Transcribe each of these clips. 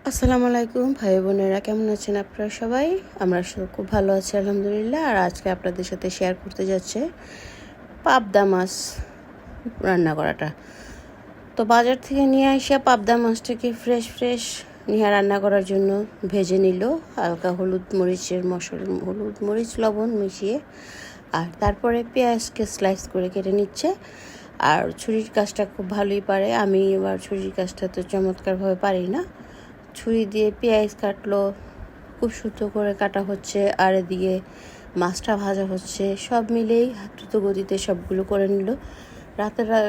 আসসালামু আলাইকুম ভাই বোনেরা, কেমন আছেন আপনারা সবাই? আমরা খুব ভালো আছি আলহামদুলিল্লাহ। আর আজকে আপনাদের সাথে শেয়ার করতে যাচ্ছে পাবদা মাছ রান্না করাটা। তো বাজার থেকে নিয়ে আসা পাবদা মাছটাকে ফ্রেশ নিয়ে রান্না করার জন্য ভেজে নিল হালকা হলুদ মরিচ লবণ মিশিয়ে। আর তারপরে পেঁয়াজকে স্লাইস করে কেটে নিচ্ছে। আর ছুরির কাজটা খুব ভালোই পারে, আমি এবার ছুরির কাজটা তো চমৎকারভাবে পারি না। ছুরি দিয়ে পেঁয়াজ কাটলো, খুব সুন্দর করে কাটা হচ্ছে, আর এদিকে মাছটা ভাজা হচ্ছে। সব মিলেই দ্রুত গতিতে সবগুলো করে নিল।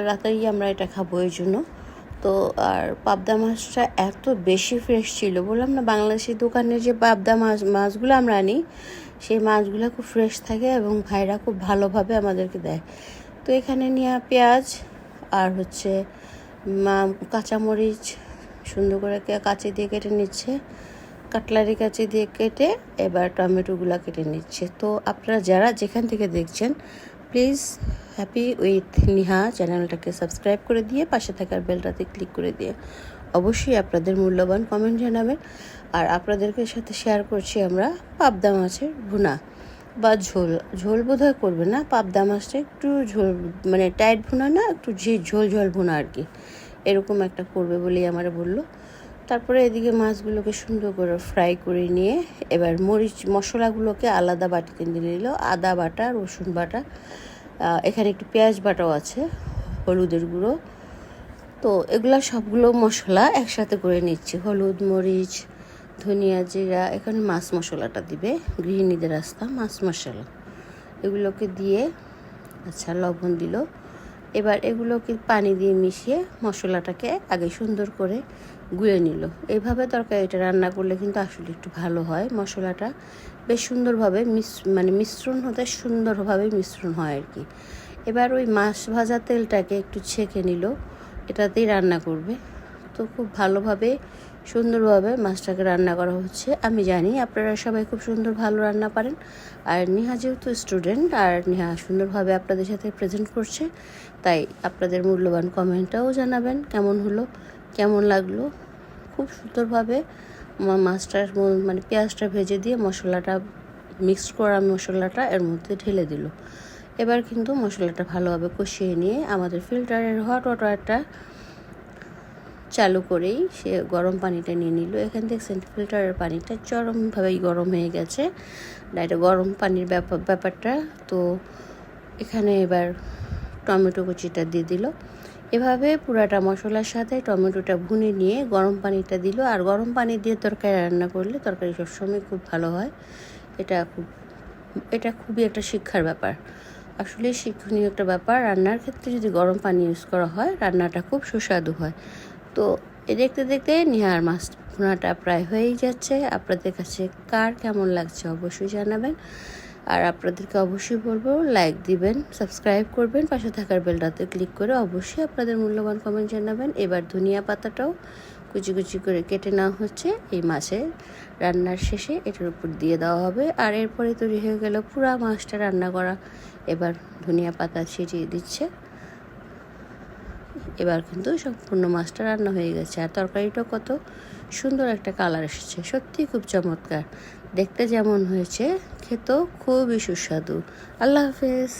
রাতেই আমরা এটা খাবো এই জন্য। তো আর পাবদা মাছটা এত বেশি ফ্রেশ ছিল, বললাম না বাংলাদেশি দোকানের যে পাবদা মাছগুলো আমরা আনি, সেই মাছগুলো খুব ফ্রেশ থাকে এবং ভাইরা খুব ভালোভাবে আমাদেরকে দেয়। তো এখানে নিয়ে পেঁয়াজ আর কাঁচামরিচ সুন্দর করে কাঁচি দিয়ে কেটে নিচ্ছে, কাটলারি কাঁচি দিয়ে কেটে এবার টমেটোগুলো কেটে নিচ্ছে। তো আপনারা যারা যেখান থেকে দেখছেন, প্লিজ হ্যাপি উইথ নিহা চ্যানেলটাকে সাবস্ক্রাইব করে দিয়ে পাশে থাকার বেলটাতে ক্লিক করে দিয়ে অবশ্যই আপনাদের মূল্যবান কমেন্ট জানাবেন। আর আপনাদেরকে সাথে শেয়ার করছি আমরা পাবদা মাছের ভুনা বা ঝোল বোধহয় করবে না। পাবদা মাছটা একটু ঝোল, মানে টাইট ভুনা না, একটু ঝোল ভুনা আর কি, এরকম একটা করবে বলেই আমার বললো। তারপরে এদিকে মাছগুলোকে সুন্দর করে ফ্রাই করে নিয়ে এবার মশলাগুলোকে আলাদা বাটিতে নিয়ে নিল। আদা বাটা, রসুন বাটা, এখানে একটু পেঁয়াজ বাটাও আছে, হলুদের গুঁড়ো। তো এগুলো সবগুলো মশলা একসাথে করে নিচ্ছি। হলুদ, মরিচ, ধনিয়া, জিরা, এখানে মাছ মশলাটা দিবে, গৃহিণীদের রাস্তা মাছ মশলা, এগুলোকে দিয়ে লবণ দিল। এবার এগুলোকে পানি দিয়ে মিশিয়ে মশলাটাকে আগে সুন্দর করে গুলে নিল। এইভাবে তরকারিটা রান্না করলে কিন্তু আসলে একটু ভালো হয়। মশলাটা বেশ সুন্দরভাবে সুন্দরভাবে মিশ্রণ হয় আর কি। এবার ওই মাছ ভাজা তেলটাকে একটু ছেঁকে নিল, এটাতেই রান্না করবে। তো খুব ভালোভাবে সুন্দরভাবে মাছটাকে রান্না করা হচ্ছে। আমি জানি আপনারা সবাই খুব ভালো রান্না পারেন। আর নেহা যেহেতু স্টুডেন্ট, আর নেহা সুন্দরভাবে আপনাদের সাথে প্রেজেন্ট করছে, তাই আপনাদের মূল্যবান কমেন্টটাও জানাবেন কেমন হলো, কেমন লাগলো। খুব সুন্দরভাবে মাছটার পেঁয়াজটা ভেজে দিয়ে মিক্স করা মশলাটা এর মধ্যে ঢেলে দিল। এবার কিন্তু মশলাটা ভালোভাবে কষিয়ে নিয়ে আমাদের ফিল্টারের হট ওয়াটারটা চালু করেই সে গরম পানিটা নিয়ে নিল। এখানে দেখছেন ফিল্টারের পানিটা চরমভাবেই গরম হয়ে গেছে, এটা গরম পানির ব্যাপারটা। তো এখানে এবার টমেটো কুচিটা দিয়ে দিল। এভাবে পুরাটা মশলার সাথে টমেটোটা ভুনে নিয়ে গরম পানিটা দিল। আর গরম পানি দিয়ে তরকারি রান্না করলে তরকারি সবসময় খুব ভালো হয়। এটা খুবই একটা শিক্ষার ব্যাপার, আসলে শিক্ষণীয় একটা ব্যাপার। রান্নার ক্ষেত্রে যদি গরম পানি ইউজ করা হয়, রান্নাটা খুব সুস্বাদু হয়। তো দেখতে দেখতে নিহার মাছ ভুনাটা প্রায় হয়েই যাচ্ছে। আপনাদের কাছে কার কেমন লাগছে অবশ্যই জানাবেন। আর আপনাদেরকে অবশ্যই বলবো লাইক দিবেন, সাবস্ক্রাইব করবেন, পাশে থাকার বেলটাতে ক্লিক করে অবশ্যই আপনাদের মূল্যবান কমেন্ট জানাবেন। এবার ধনিয়া পাতাটাও কুচি করে কেটে নেওয়া হচ্ছে। এই মাছের রান্নার শেষে এটার উপর দিয়ে দেওয়া হবে। আর এরপরে তৈরি হয়ে গেল পুরা মাছটা রান্না করা। এবার ধনিয়া পাতা ছিটিয়ে দিচ্ছে। এবার কিন্তু সম্পূর্ণ মাছটা রান্না হয়ে গেছে। আর তরকারিটা কত সুন্দর একটা কালার এসেছে, সত্যি খুব চমৎকার। দেখতে যেমন হয়েছে, খেতেও খুবই সুস্বাদু। আল্লাহ হাফেজ।